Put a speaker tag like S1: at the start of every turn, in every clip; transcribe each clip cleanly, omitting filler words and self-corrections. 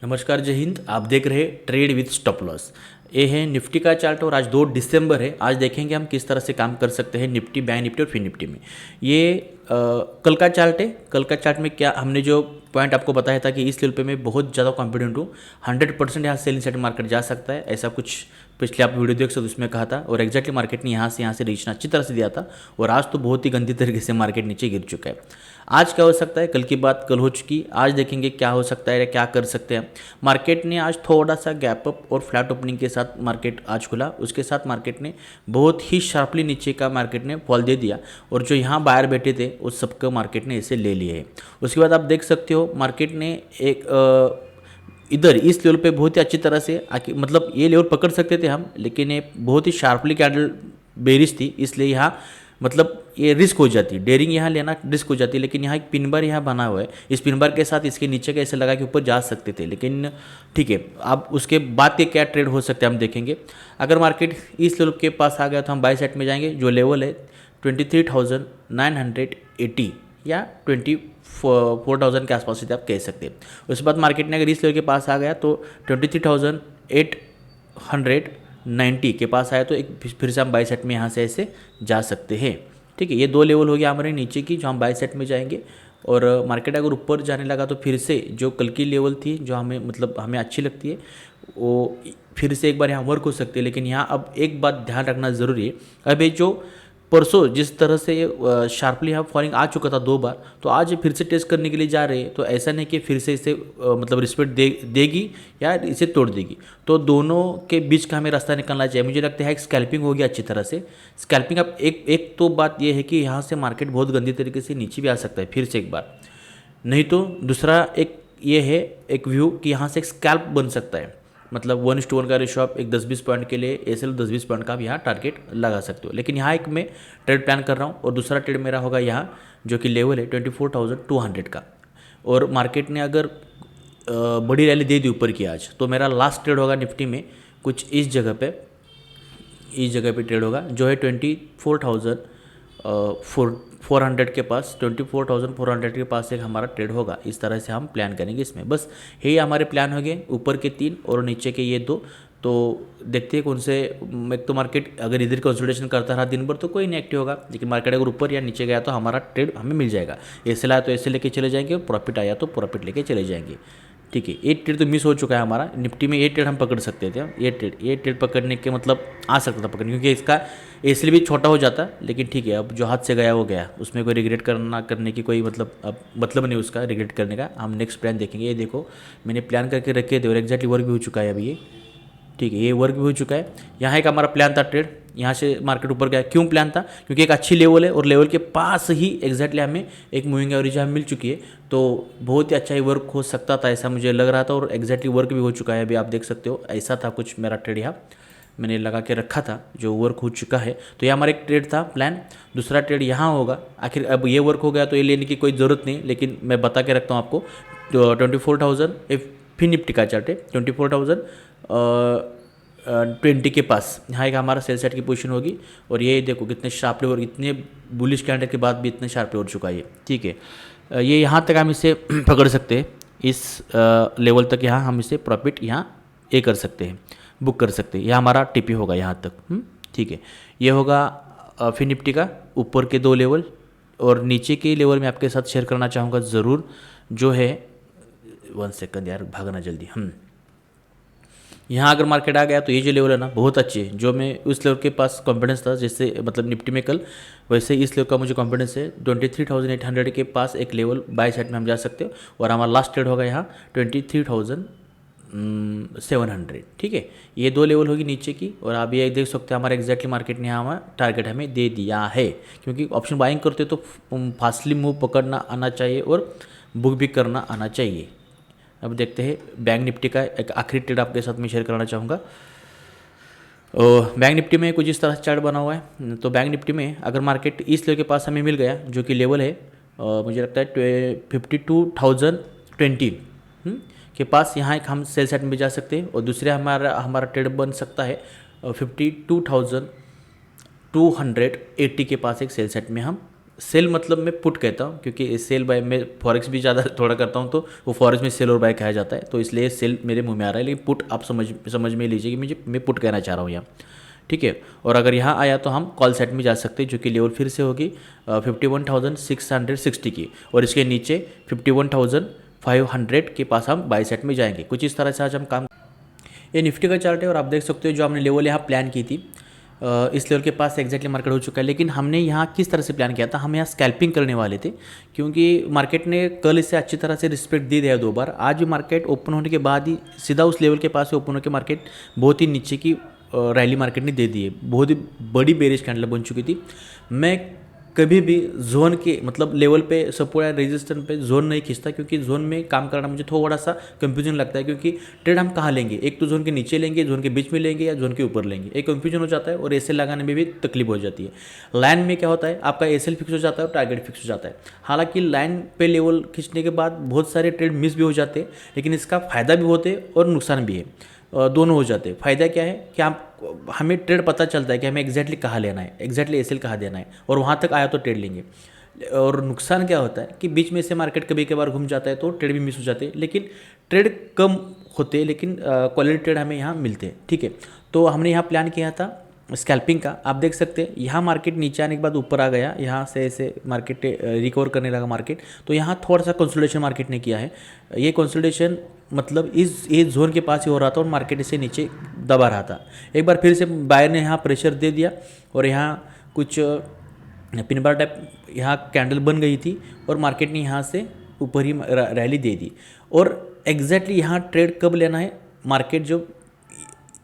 S1: नमस्कार, जय हिंद। आप देख रहे हैं ट्रेड विथ स्टॉप लॉस। ये है निफ्टी का चार्ट और आज 2 दिसंबर है। आज देखेंगे हम किस तरह से काम कर सकते हैं निफ्टी, बैंक निफ्टी और फिन निफ्टी में। ये कल का चार्ट है। कल का चार्ट में क्या हमने जो पॉइंट आपको बताया था कि इस लेवल पे मैं बहुत ज़्यादा कॉन्फिडेंट हूँ, 100% यहाँ सेल इनसाइड मार्केट जा सकता है, ऐसा कुछ पिछले आप वीडियो देख सकते हो उसमें कहा था। और एक्जैक्टली मार्केट ने यहाँ से रीचना अच्छी तरह से दिया था और आज तो बहुत ही गंदी तरीके से मार्केट नीचे गिर चुका है। आज क्या हो सकता है, कल की बात कल हो चुकी, आज देखेंगे क्या हो सकता है या क्या कर सकते हैं। मार्केट ने आज थोड़ा सा गैप अप और फ्लैट ओपनिंग के साथ मार्केट आज खुला। उसके साथ मार्केट ने बहुत ही शार्पली नीचे का मार्केट ने फॉल दे दिया और जो यहाँ बाहर बैठे थे उस सबको मार्केट ने इसे ले लिए है। उसके बाद आप देख सकते हो मार्केट ने एक इधर इस लेवल पे बहुत ही अच्छी तरह से मतलब ये लेवल पकड़ सकते थे हम, लेकिन ये बहुत ही शार्पली कैंडल बेरिश थी, इसलिए यहाँ मतलब ये रिस्क हो जाती, डेयरिंग यहाँ लेना रिस्क हो जाती। लेकिन यहाँ एक पिन बार यहाँ बना हुआ है, इस पिन बार के साथ इसके नीचे का ऐसे लगा के ऊपर जा सकते थे, लेकिन ठीक है। अब उसके बाद के क्या ट्रेड हो सकते हैं हम देखेंगे। अगर मार्केट इस लेवल के पास आ गया तो हम बाय साइड में जाएंगे। जो लेवल है 23,980 या 24,000 के आसपास से आप कह सकते हैं। उसके बाद मार्केट ने अगर इस लेवल के पास आ गया तो 23,890 के पास आया तो एक फिर से हम बाई सेट में यहाँ से ऐसे जा सकते हैं। ठीक है, ये 2 लेवल हो गया हमारे नीचे की जो हम बाई सेट में जाएंगे। और मार्केट अगर ऊपर जाने लगा तो फिर से जो कल की लेवल थी जो हमें मतलब हमें अच्छी लगती है वो फिर से एक बार यहाँ वर्क हो सकती है। लेकिन यहाँ अब एक बात ध्यान रखना ज़रूरी है, अब ये जो परसों जिस तरह से शार्पली यहाँ फॉलिंग आ चुका था 2 बार, तो आज फिर से टेस्ट करने के लिए जा रहे हैं। तो ऐसा नहीं कि फिर से इसे मतलब रिस्पेक्ट देगी या इसे तोड़ देगी। तो दोनों के बीच का हमें रास्ता निकलना चाहिए। मुझे लगता है एक स्कैल्पिंग होगी अच्छी तरह से। स्कैल्पिंग अब एक तो बात यह है कि यहाँ से मार्केट बहुत गंदी तरीके से नीचे भी आ सकता है फिर से एक बार, नहीं तो दूसरा एक ये है एक व्यू कि यहाँ से एक स्कैल्प बन सकता है। मतलब 1:1 का रेशो आप एक 10-20 पॉइंट के लिए एसएल 10-20 पॉइंट का आप यहाँ टारगेट लगा सकते हो। लेकिन यहाँ एक मैं ट्रेड प्लान कर रहा हूँ और दूसरा ट्रेड मेरा होगा यहाँ जो कि लेवल है 24,200 का। और मार्केट ने अगर बड़ी रैली दे दी ऊपर की आज, तो मेरा लास्ट ट्रेड होगा निफ्टी में कुछ इस जगह पे ट्रेड होगा जो है 24,400 के पास। 24,400 के पास एक हमारा ट्रेड होगा। इस तरह से हम प्लान करेंगे इसमें। बस यही हमारे प्लान हो गए, ऊपर के 3 और नीचे के ये 2। तो देखते हैं कौन से। एक तो मार्केट अगर इधर कंसोलिडेशन करता रहा दिन भर तो कोई नहीं एक्टिव होगा, लेकिन मार्केट अगर ऊपर या नीचे गया तो हमारा ट्रेड हमें मिल जाएगा। ऐसे लाया तो ऐसे लेके चले जाएंगे और प्रॉफिट आया तो प्रॉफिट लेके चले जाएंगे। ठीक है, ये ट्रेड तो मिस हो चुका है हमारा निफ्टी में। ये ट्रेड हम पकड़ सकते थे। ये ट्रेड पकड़ने के मतलब आ सकता था पकड़ने, क्योंकि इसका इसलिए भी छोटा हो जाता। लेकिन ठीक है, अब जो हाथ से गया वो गया, उसमें कोई रिग्रेट करने की कोई मतलब नहीं उसका रिग्रेट करने का। हम नेक्स्ट प्लान देखेंगे। ये देखो मैंने प्लान करके रखे थे और एग्जैक्टली वर्क भी हो चुका है अभी ये। ठीक है, ये वर्क भी हो चुका है। यहाँ एक हमारा प्लान था ट्रेड, यहाँ से मार्केट ऊपर गया। क्यों प्लान था? क्योंकि एक अच्छी लेवल है और लेवल के पास ही एग्जैक्टली हमें एक मूविंग एवरेज हमें मिल चुकी है। तो बहुत ही अच्छा ही वर्क हो सकता था, ऐसा मुझे लग रहा था और एग्जैक्टली वर्क भी हो चुका है। अभी आप देख सकते हो ऐसा था कुछ मेरा ट्रेड यहाँ मैंने लगा के रखा था जो वर्क हो चुका है। तो ये हमारा एक ट्रेड था प्लान। दूसरा ट्रेड यहाँ होगा। आखिर अब ये वर्क हो गया तो ये लेने की कोई ज़रूरत नहीं, लेकिन मैं बता के रखता हूँ आपको। तो 24,000 फिन निफ्टी का चार्ट है 24,020 के पास यहाँ एक हमारा सेल साइड की पोजीशन होगी। और ये देखो कितने शार्पली और इतने बुलिश कैंडल के बाद भी इतने शार्पली हो चुका है ये। ठीक है, ये यहाँ तक हम इसे पकड़ सकते हैं, इस लेवल तक यहाँ हम इसे प्रॉफिट यहाँ ये कर सकते हैं, बुक कर सकते हैं। यह हमारा टीपी होगा यहाँ तक। ठीक है, ये होगा फिन निफ्टी का ऊपर के 2 लेवल। और नीचे के लेवल में आपके साथ शेयर करना चाहूँगा ज़रूर, जो है 1 सेकंड यार, भागना जल्दी। यहाँ अगर मार्केट आ गया तो ये जो लेवल है ना बहुत अच्छी है। जो मैं उस लेवल के पास कॉन्फिडेंस था जैसे मतलब निफ्टी में कल, वैसे इस लेवल का मुझे कॉन्फिडेंस है। 23,800 के पास एक लेवल बाय साइड में हम जा सकते हो। और हमारा लास्ट ट्रेड होगा यहाँ 23,700। ठीक है, ये 2 लेवल होगी नीचे की। और आप ये देख सकते हैं हमारा एग्जैक्टली मार्केट ने यहाँ हमारा टारगेट हमें दे दिया है। क्योंकि ऑप्शन बाइंग करते तो फास्टली मूव पकड़ना आना चाहिए और बुक भी करना आना चाहिए। अब देखते हैं बैंक निफ्टी का एक आखिरी ट्रेड आपके साथ में शेयर करना चाहूँगा। बैंक निफ्टी में कुछ इस तरह से चार्ट बना हुआ है। तो बैंक निफ्टी में अगर मार्केट इस लेवल के पास हमें मिल गया जो कि लेवल है मुझे लगता है 52,020 के पास, यहाँ एक हम सेल साइड में जा सकते हैं। और दूसरे हमारा ट्रेड बन सकता है 52,280 के पास एक सेल साइड में हम सेल मतलब मैं पुट कहता हूँ, क्योंकि सेल बाय मैं फॉरेक्स भी ज़्यादा थोड़ा करता हूँ, तो वो फॉरेक्स में सेल और बाय कहा जाता है, तो इसलिए सेल मेरे मुंह में आ रहा है, लेकिन पुट आप समझ में लीजिए कि मैं पुट कहना चाह रहा हूँ यहाँ। ठीक है, और अगर यहाँ आया तो हम कॉल सेट में जा सकते हैं, जो कि लेवल फिर से होगी 51,660 की, और इसके नीचे 51,500 के पास हम बाय सेट में जाएंगे। कुछ इस तरह से आज हम काम, ये निफ्टी का चार्ट है, और आप देख सकते हो जो हमने लेवल यहाँ प्लान की थी इस लेवल के पास एग्जैक्टली मार्केट हो चुका है। लेकिन हमने यहाँ किस तरह से प्लान किया था, हम यहाँ स्कैल्पिंग करने वाले थे, क्योंकि मार्केट ने कल इसे अच्छी तरह से रिस्पेक्ट दे दिया 2 बार। आज भी मार्केट ओपन होने के बाद ही सीधा उस लेवल के पास ओपन होकर मार्केट बहुत ही नीचे की रैली मार्केट ने दे दी है, बहुत ही बड़ी बेरिश कैंडल बन चुकी थी। मैं कभी भी जोन के मतलब लेवल पे सपोर्ट या रेजिस्टेंस पे जोन नहीं खींचता, क्योंकि जोन में काम करना मुझे थोड़ा सा कंफ्यूजन लगता है, क्योंकि ट्रेड हम कहाँ लेंगे, एक तो जोन के नीचे लेंगे, जोन के बीच में लेंगे, या जोन के ऊपर लेंगे, एक कंफ्यूजन हो जाता है, और एसएल लगाने में भी तकलीफ हो जाती है। लाइन में क्या होता है, आपका एसएल फिक्स हो जाता है और टारगेट फिक्स हो जाता है। हालांकि लाइन पे लेवल खींचने के बाद बहुत सारे ट्रेड मिस भी हो जाते हैं, लेकिन इसका फ़ायदा भी होते हैं और नुकसान भी है, दोनों हो जाते हैं। फ़ायदा क्या है कि हमें ट्रेड पता चलता है कि हमें एग्जैक्टली कहाँ लेना है, एग्जैक्टली एसएल कहाँ देना है, और वहाँ तक आया तो ट्रेड लेंगे। और नुकसान क्या होता है कि बीच में से मार्केट कभी कभार घूम जाता है तो ट्रेड भी मिस हो जाते हैं, लेकिन ट्रेड कम होते हैं, लेकिन क्वालिटी ट्रेड हमें यहाँ मिलते हैं। ठीक है, तो हमने यहाँ प्लान किया था स्कैल्पिंग का। आप देख सकते हैं यहाँ मार्केट नीचे आने के बाद ऊपर आ गया, यहाँ से ऐसे मार्केट रिकवर करने लगा मार्केट, तो यहाँ थोड़ा सा कंसोलिडेशन मार्केट ने किया है। ये कंसोलिडेशन मतलब इस जोन के पास ही हो रहा था और मार्केट इसे नीचे दबा रहा था। एक बार फिर से बायर ने यहाँ प्रेशर दे दिया, और यहाँ कुछ पिन बार टाइप यहाँ कैंडल बन गई थी, और मार्केट ने यहाँ से ऊपर ही रैली दे दी। और एग्जैक्टली यहाँ ट्रेड कब लेना है, मार्केट जो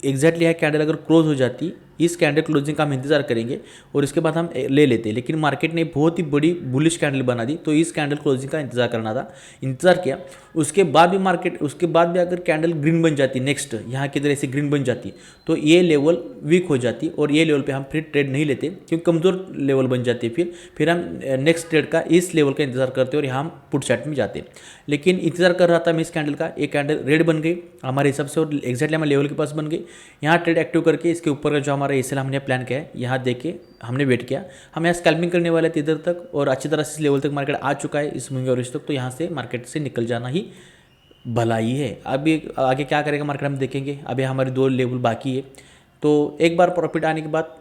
S1: एग्जैक्टली यहाँ कैंडल अगर क्लोज हो जाती, इस कैंडल क्लोजिंग का हम इंतजार करेंगे और इसके बाद हम ले लेते, लेकिन मार्केट ने बहुत ही बड़ी बुलिश कैंडल बना दी, तो इस कैंडल क्लोजिंग का इंतजार करना था, इंतजार किया। उसके बाद भी मार्केट, उसके बाद भी अगर कैंडल ग्रीन बन जाती, नेक्स्ट यहाँ की तरह से ग्रीन बन जाती, तो ये लेवल वीक हो जाती, और ये लेवल पे हम फिर ट्रेड नहीं लेते, क्योंकि कमज़ोर लेवल बन जाती है। फिर हम नेक्स्ट ट्रेड का इस लेवल का इंतजार करते और यहाँ हम पुट सेट में जाते। लेकिन इंतजार कर रहा था मैं इस कैंडल का, एक कैंडल रेड बन गई हमारे हिसाब से, और एग्जैक्टली हमारे लेवल के पास बन गई। यहाँ ट्रेड एक्टिव करके इसके ऊपर का जो हमारा एसएल हमने प्लान किया है, यहाँ देके हमने वेट किया। हम यहाँ स्कैल्पिंग करने वाले थे इधर तक, और अच्छी तरह से इस लेवल तक मार्केट आ चुका है, इस मूविंग एवरेज तक, तो यहाँ से मार्केट से निकल जाना ही भलाई है। अभी आगे क्या करेगा मार्केट हम देखेंगे, अभी हमारे 2 लेवल बाकी है, तो एक बार प्रॉफिट आने के बाद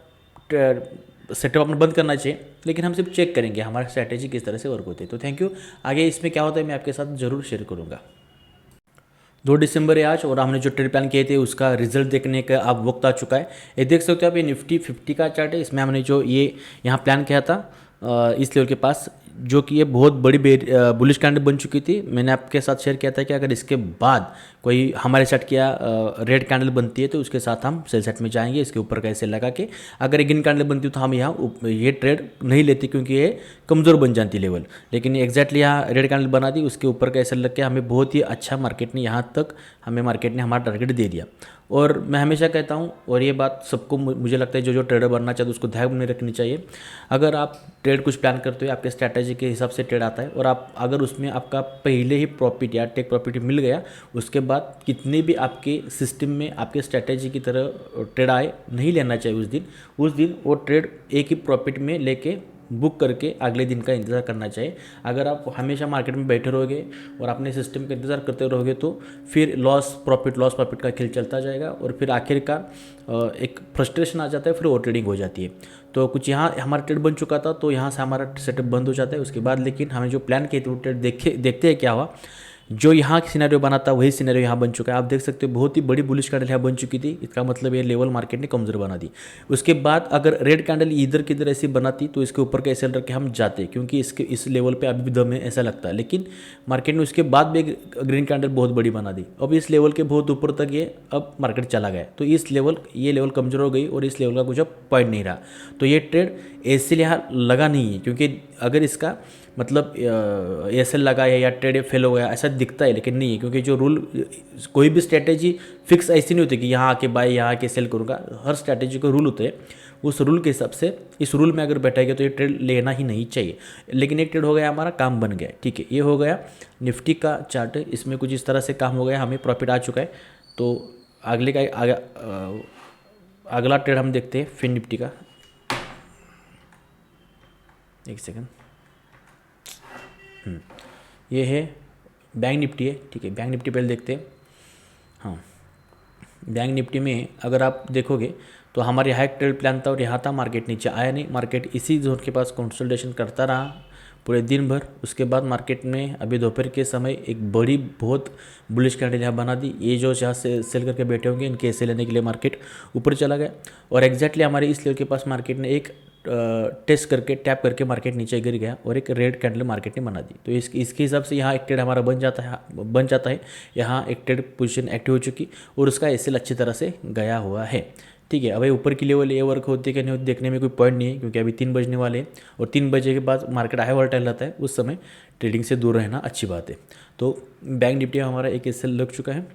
S1: सेटअप अपना बंद करना चाहिए, लेकिन हम सिर्फ चेक करेंगे हमारा स्ट्रैटेजी किस तरह से वर्क होती है। तो थैंक यू। आगे इसमें क्या होता है मैं आपके साथ ज़रूर शेयर करूँगा। 2 दिसंबर है आज, और हमने जो ट्रेड प्लान किए थे उसका रिजल्ट देखने का अब वक्त आ चुका है। ये देख सकते हो आप, ये निफ्टी 50 का चार्ट है, इसमें हमने जो ये यहाँ प्लान किया था इस लेवल के पास, जो कि ये बहुत बड़ी बुलिश कैंडल बन चुकी थी। मैंने आपके साथ शेयर किया था कि अगर इसके बाद कोई हमारे सेट किया रेड कैंडल बनती है तो उसके साथ हम सेल सेट में जाएंगे, इसके ऊपर का ऐसे लगा के। अगर ग्रीन कैंडल बनती है तो हम यहाँ ये ट्रेड नहीं लेते, क्योंकि ये कमज़ोर बन जाती लेवल। लेकिन एग्जैक्टली यहाँ रेड कैंडल बना दी, उसके ऊपर का ऐसे लग के हमें बहुत ही अच्छा मार्केट ने यहाँ तक मार्केट ने हमारा टारगेट दे दिया। और मैं हमेशा कहता हूँ, और ये बात सबको मुझे लगता है जो ट्रेडर बनना चाहते उसको ध्यान में रखनी चाहिए, अगर आप ट्रेड कुछ प्लान करते हो आपके स्ट्रैटेजी के हिसाब से ट्रेड आता है, और आप अगर उसमें आपका पहले ही प्रॉफिट या टेक प्रॉफिट मिल गया, उसके बाद कितने भी आपके सिस्टम में आपके स्ट्रैटेजी की तरह ट्रेड आए, नहीं लेना चाहिए उस दिन वो ट्रेड एक ही प्रॉफिट में लेके बुक करके अगले दिन का इंतज़ार करना चाहिए। अगर आप हमेशा मार्केट में बैठे रहोगे और अपने सिस्टम का इंतज़ार करते रहोगे तो फिर लॉस प्रॉफिट का खेल चलता जाएगा, और फिर आखिरकार एक फ्रस्ट्रेशन आ जाता है, फिर ओवर ट्रेडिंग हो जाती है। तो कुछ यहाँ हमारा ट्रेड बन चुका था, तो यहाँ से हमारा सेटअप बंद हो जाता है। उसके बाद लेकिन हमें जो प्लान किए थे वो ट्रेड देखते हैं क्या हुआ। जो यहाँ सिनेरियो बना था वही सिनेरियो यहाँ बन चुका है। आप देख सकते हो बहुत ही बड़ी बुलिश कैंडल यहाँ बन चुकी थी, इसका मतलब ये लेवल मार्केट ने कमजोर बना दी। उसके बाद अगर रेड कैंडल इधर किधर ऐसी बनाती तो इसके ऊपर का एसएल रख के हम जाते, क्योंकि इस लेवल पे अभी भी दम है ऐसा लगता है। लेकिन मार्केट ने उसके बाद भी एक ग्रीन कैंडल बहुत बड़ी बना दी। अब इस लेवल के बहुत ऊपर तक ये अब मार्केट चला गया, तो ये लेवल कमजोर हो गई और इस लेवल का कुछ अब पॉइंट नहीं रहा। तो ये ट्रेड ऐसे यहाँ लगा नहीं है, क्योंकि अगर इसका मतलब एसएल लगा है या ट्रेड फेल हो गया ऐसा दिखता है, लेकिन नहीं है, क्योंकि जो रूल कोई भी स्ट्रैटेजी फिक्स ऐसी नहीं होती कि यहाँ आके बाय यहाँ आके सेल करूँगा। हर स्ट्रैटेजी को रूल होते हैं, उस रूल के हिसाब से इस रूल में अगर बैठेगा तो ये ट्रेड लेना ही नहीं चाहिए। लेकिन एक ट्रेड हो गया, हमारा काम बन गया, ठीक है। ये हो गया निफ्टी का चार्ट है, इसमें कुछ इस तरह से काम हो गया, हमें प्रॉफिट आ चुका है। तो अगले का अगला ट्रेड हम देखते हैं फिर निफ्टी का। एक सेकंड। ये है बैंक निफ्टी है, ठीक है। बैंक निफ्टी पहले देखते हैं। हाँ, बैंक निफ्टी में अगर आप देखोगे तो हमारे यहाँ एक ट्रेड प्लान था और यहाँ था, मार्केट नीचे आया नहीं, मार्केट इसी जोन के पास कंसोलिडेशन करता रहा पूरे दिन भर। उसके बाद मार्केट में अभी दोपहर के समय एक बड़ी बहुत बुलिश कैंडल यहाँ बना दी। ये जो जहाँ से सेल करके बैठे होंगे इनके ऐसे लेने के लिए मार्केट ऊपर चला गया और एग्जैक्टली हमारे इस लेवल के पास मार्केट ने एक टेस्ट करके टैप करके मार्केट नीचे गिर गया और एक रेड कैंडल मार्केट ने बना दी। तो इसके हिसाब से यहाँ एक ट्रेड हमारा बन जाता है। यहाँ एक ट्रेड पोजीशन एक्टिव हो चुकी और उसका एसएल अच्छी तरह से गया हुआ है, ठीक है। अभी ऊपर की लेवल ये वर्क होती है कि नहीं होती देखने में कोई पॉइंट नहीं है, क्योंकि अभी 3 बजने वाले हैं और 3 बजे के बाद मार्केट हाई वोलेटाइल रहता है, उस समय ट्रेडिंग से दूर रहना अच्छी बात है। तो बैंक निफ्टी में हमारा एक एसएल लग चुका है।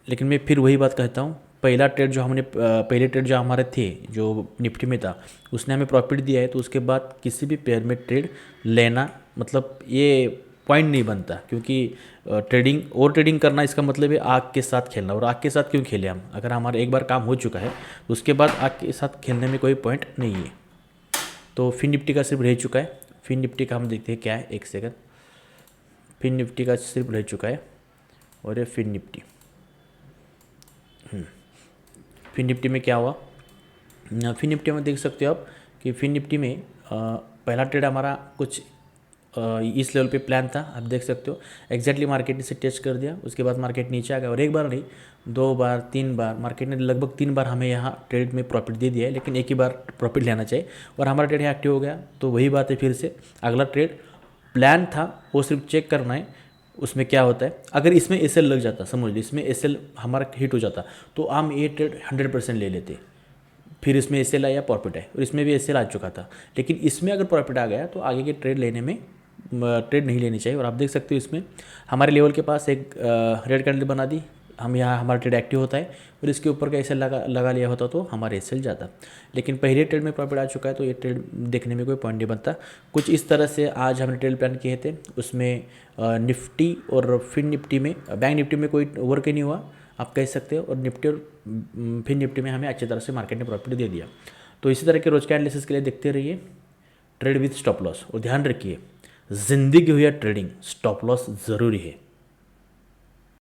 S1: लेकिन मैं फिर वही बात कहता हूँ, पहले ट्रेड जो हमारे थे जो निफ्टी में था उसने हमें प्रॉफिट दिया है, तो उसके बाद किसी भी पेयर में ट्रेड लेना मतलब ये पॉइंट नहीं बनता, क्योंकि ट्रेडिंग करना इसका मतलब है आग के साथ खेलना। और आग के साथ क्यों खेले हम? अगर हमारा एक बार काम हो चुका है तो उसके बाद आग के साथ खेलने में कोई पॉइंट नहीं है। तो फिन निफ्टी का सिर्फ रह चुका है। फिन निफ्टी का हम देखते हैं क्या है, एक सेकंड। फिन निफ्टी का सिर्फ रह चुका है और ये फिन निफ्टी फिन निफ्टी में क्या हुआ, फिन निफ्टी में देख सकते हो आप कि फिन निफ्टी में पहला ट्रेड हमारा कुछ इस लेवल पे प्लान था, आप देख सकते हो। एग्जैक्टली मार्केट ने इसे टेस्ट कर दिया, उसके बाद मार्केट नीचे आ गया और एक बार नहीं 2 बार 3 बार मार्केट ने लगभग 3 बार हमें यहाँ ट्रेड में प्रॉफिट दे दिया है, लेकिन एक ही बार प्रॉफिट लेना चाहिए और हमारा ट्रेड यहाँ एक्टिव हो गया। तो वही बात है, फिर से अगला ट्रेड प्लान था वो सिर्फ चेक करना है उसमें क्या होता है। अगर इसमें एसएल लग जाता, समझ लीजिए इसमें एसएल हमारा हिट हो जाता, तो हम ये ट्रेड 100% ले लेते। फिर इसमें एसएल आया, प्रॉफिट है, और इसमें भी एसएल आ चुका था। लेकिन इसमें अगर प्रॉफिट आ गया तो आगे के ट्रेड लेने में ट्रेड नहीं लेनी चाहिए। और आप देख सकते हो इसमें हमारे लेवल के पास एक रेड कैंडल बना दी, हम यहाँ हमारा ट्रेड एक्टिव होता है और इसके ऊपर का एसएल लगा लिया होता तो हमारा एसएल जाता। लेकिन पहले ट्रेड में प्रॉफिट आ चुका है तो ये ट्रेड देखने में कोई पॉइंट नहीं बनता। कुछ इस तरह से आज हमने ट्रेड प्लान किए थे, उसमें निफ्टी और फिन निफ्टी में, बैंक निफ्टी में कोई वर्क ही नहीं हुआ आप कह सकते हो, और निफ्टी और फिन निफ्टी में हमें अच्छी तरह से मार्केट ने प्रॉफिट दे दिया। तो इसी तरह के रोज के एनालिसिस के लिए देखते रहिए ट्रेड विथ स्टॉप लॉस। और ध्यान रखिए, जिंदगी हुई ट्रेडिंग स्टॉप लॉस ज़रूरी है।